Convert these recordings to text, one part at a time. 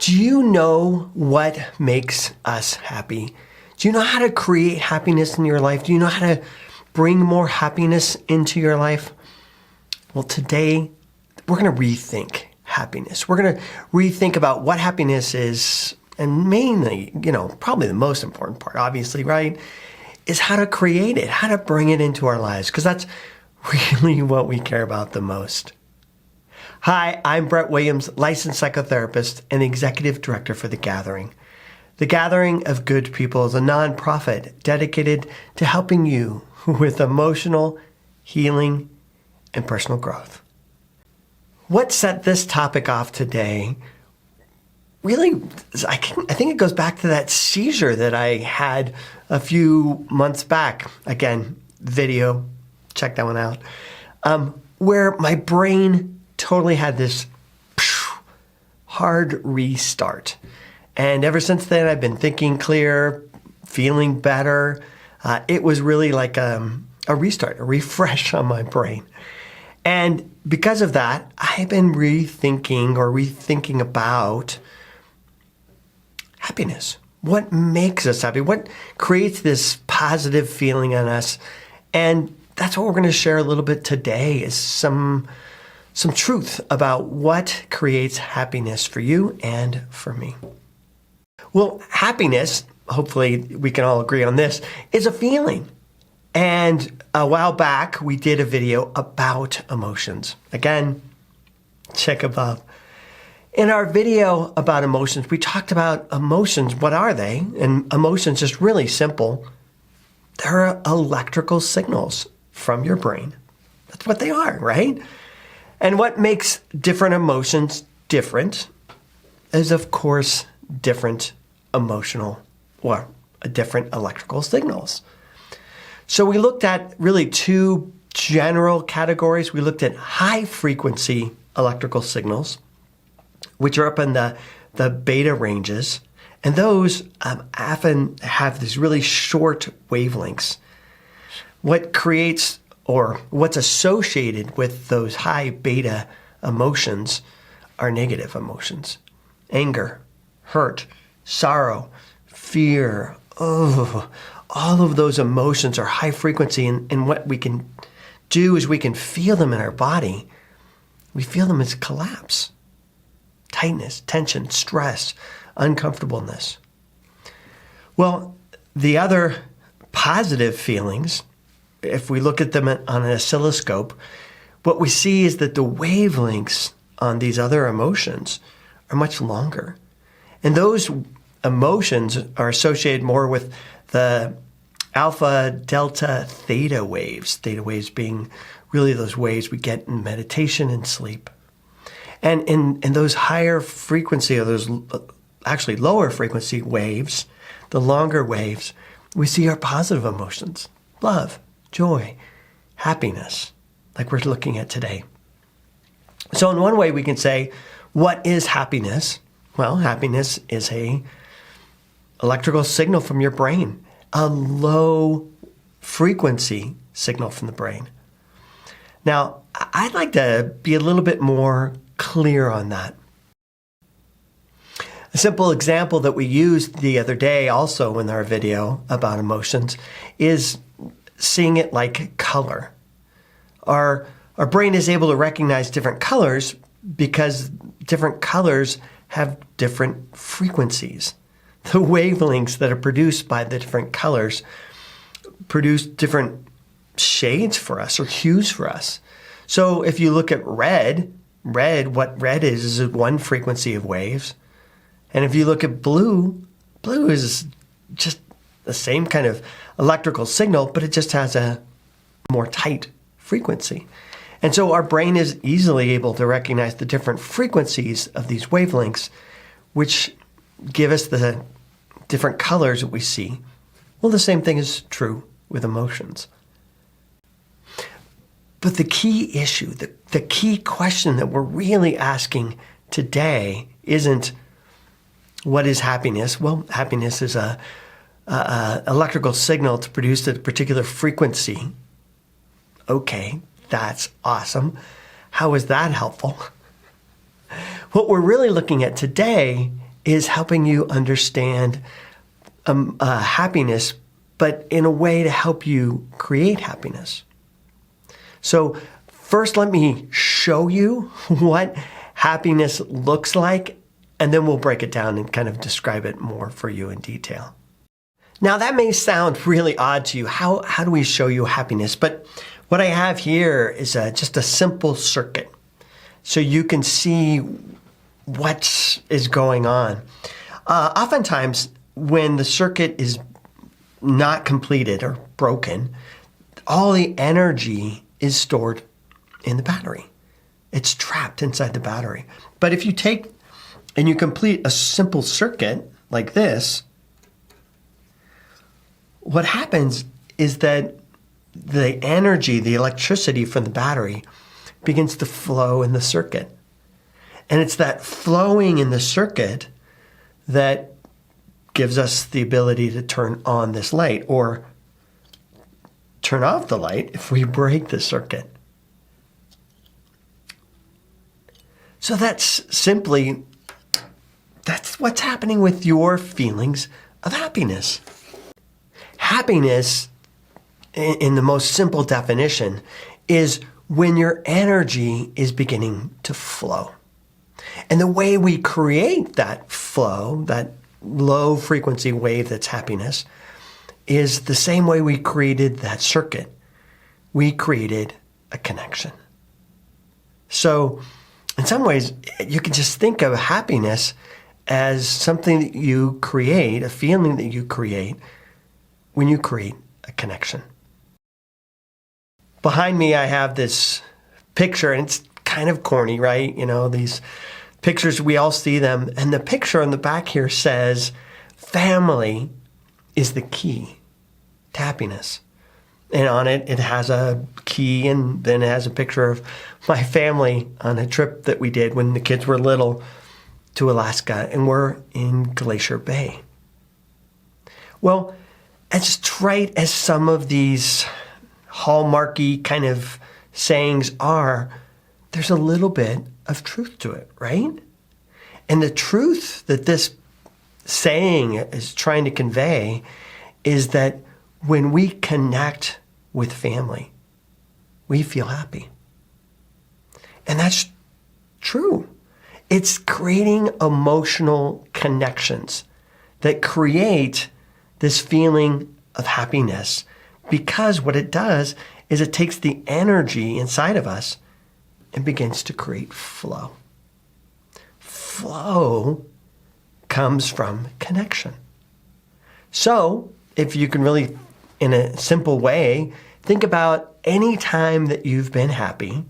Do you know what makes us happy? Do you know how to create happiness in your life? Do you know how to bring more happiness into your life? Well, today we're going to rethink happiness. We're going to rethink about what happiness is, and mainly, probably the most important part, obviously, right, is how to create it, how to bring it into our lives, because that's really what we care about the most. Hi, I'm Brett Williams, licensed psychotherapist and executive director for The Gathering. The Gathering of Good People is a nonprofit dedicated to helping you with emotional healing and personal growth. What set this topic off today really, I think it goes back to that seizure that I had a few months back. Again, video, check that one out, where my brain totally had this hard restart. And ever since then, I've been thinking clear, feeling better. It was really like a restart, a refresh on my brain. And because of that, I've been rethinking about happiness. What makes us happy? What creates this positive feeling on us? And that's what we're going to share a little bit today, is some truth about what creates happiness for you and for me. Well, happiness, hopefully we can all agree on this, is a feeling. And a while back, we did a video about emotions. Again, check above. In our video about emotions, we talked about emotions. What are they? And emotions, just really simple. They're electrical signals from your brain. That's what they are, right? And what makes different emotions different is, of course, different different electrical signals. So we looked at really two general categories. We looked at high frequency electrical signals, which are up in the beta ranges. And those often have these really short wavelengths. What creates or what's associated with those high beta emotions are negative emotions. Anger, hurt, sorrow, fear, all of those emotions are high frequency. And what we can do is we can feel them in our body. We feel them as collapse, tightness, tension, stress, uncomfortableness. Well, the other positive feelings, if we look at them on an oscilloscope, what we see is that the wavelengths on these other emotions are much longer. And those emotions are associated more with the alpha, delta, theta waves being really those waves we get in meditation and sleep. And in those higher frequency, or those actually lower frequency waves, the longer waves, we see our positive emotions, love, joy, happiness, like we're looking at today. So in one way we can say, what is happiness? Well, happiness is a electrical signal from your brain, a low frequency signal from the brain. Now, I'd like to be a little bit more clear on that. A simple example that we used the other day also in our video about emotions is seeing it like color. Our brain is able to recognize different colors because different colors have different frequencies. The wavelengths that are produced by the different colors produce different shades for us or hues for us. So if you look at red, what red is one frequency of waves. And if you look at blue is just the same kind of electrical signal, but it just has a more tight frequency. And so our brain is easily able to recognize the different frequencies of these wavelengths, which give us the different colors that we see. Well, the same thing is true with emotions. But the key issue, the key question that we're really asking today isn't, what is happiness? Well, happiness is a electrical signal to produce a particular frequency. Okay, that's awesome. How is that helpful? What we're really looking at today is helping you understand happiness, but in a way to help you create happiness. So first, let me show you what happiness looks like, and then we'll break it down and kind of describe it more for you in detail. Now, that may sound really odd to you. How do we show you happiness? But what I have here is just a simple circuit, so you can see what is going on. Oftentimes, when the circuit is not completed or broken, all the energy is stored in the battery. It's trapped inside the battery. But if you take and you complete a simple circuit like this, what happens is that the energy, the electricity from the battery begins to flow in the circuit. And it's that flowing in the circuit that gives us the ability to turn on this light or turn off the light if we break the circuit. So that's what's happening with your feelings of happiness. Happiness, in the most simple definition, is when your energy is beginning to flow. And the way we create that flow, that low frequency wave that's happiness, is the same way we created that circuit. We created a connection. So in some ways, you can just think of happiness as something that you create, a feeling that you create when you create a connection. Behind me, I have this picture, and it's kind of corny, right? You know, these pictures, we all see them. And the picture on the back here says, family is the key to happiness. And on it, it has a key, and then it has a picture of my family on a trip that we did when the kids were little to Alaska, and we're in Glacier Bay. Well, as trite as some of these hallmarky kind of sayings are, there's a little bit of truth to it, right? And the truth that this saying is trying to convey is that when we connect with family, we feel happy. And that's true. It's creating emotional connections that create this feeling of happiness, because what it does is it takes the energy inside of us and begins to create flow. Flow comes from connection. So if you can really, in a simple way, think about any time that you've been happy,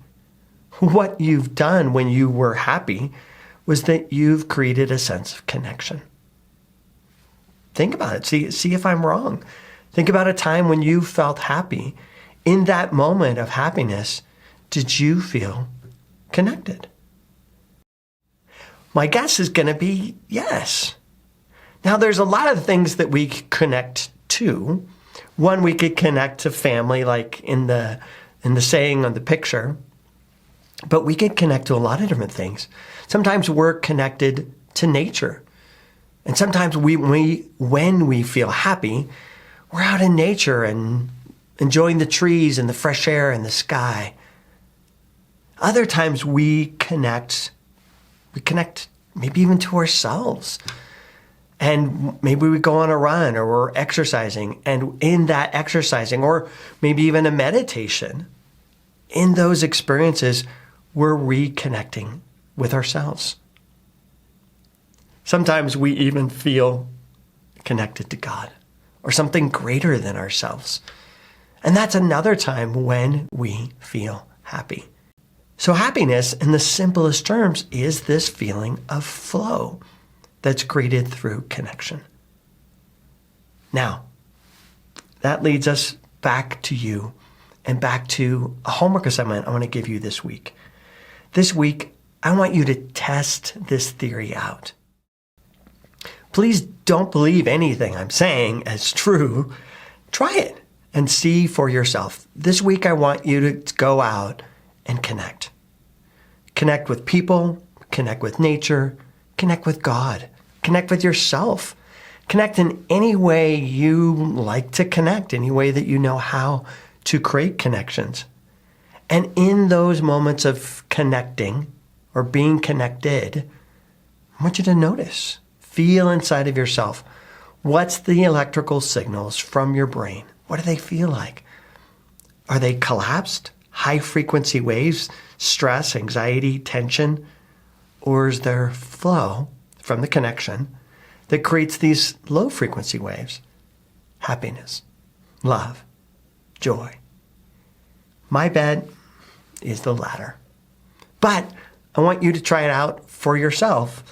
what you've done when you were happy was that you've created a sense of connection. Think about it. See if I'm wrong. Think about a time when you felt happy. In that moment of happiness, did you feel connected? My guess is going to be yes. Now, there's a lot of things that we connect to. One, we could connect to family, like in the saying on the picture. But we could connect to a lot of different things. Sometimes we're connected to nature. And sometimes when we feel happy, we're out in nature and enjoying the trees and the fresh air and the sky. Other times we connect maybe even to ourselves. And maybe we go on a run, or we're exercising. And in that exercising, or maybe even a meditation, in those experiences, we're reconnecting with ourselves. Sometimes we even feel connected to God or something greater than ourselves. And that's another time when we feel happy. So happiness, in the simplest terms, is this feeling of flow that's created through connection. Now, that leads us back to you and back to a homework assignment I want to give you this week. This week, I want you to test this theory out. Please don't believe anything I'm saying as true. Try it and see for yourself. This week, I want you to go out and connect. Connect with people, connect with nature, connect with God. Connect with yourself. Connect in any way you like to connect, any way that you know how to create connections. And in those moments of connecting or being connected, I want you to notice, feel inside of yourself. What's the electrical signals from your brain? What do they feel like? Are they collapsed, high frequency waves, stress, anxiety, tension? Or is there flow from the connection that creates these low frequency waves? Happiness, love, joy. My bet is the latter. But I want you to try it out for yourself,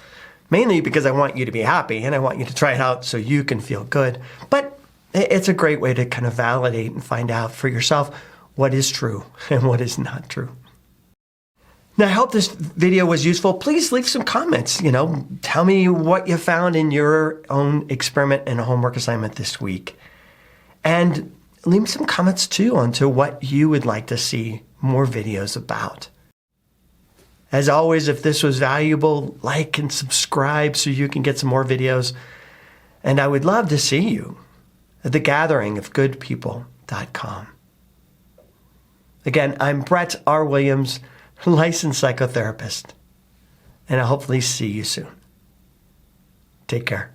mainly because I want you to be happy and I want you to try it out so you can feel good. But it's a great way to kind of validate and find out for yourself what is true and what is not true. Now, I hope this video was useful. Please leave some comments. Tell me what you found in your own experiment and homework assignment this week. And leave some comments too onto what you would like to see more videos about. As always, if this was valuable, like and subscribe so you can get some more videos. And I would love to see you at the gathering of goodpeople.com. Again, I'm Brett R. Williams, licensed psychotherapist, and I'll hopefully see you soon. Take care.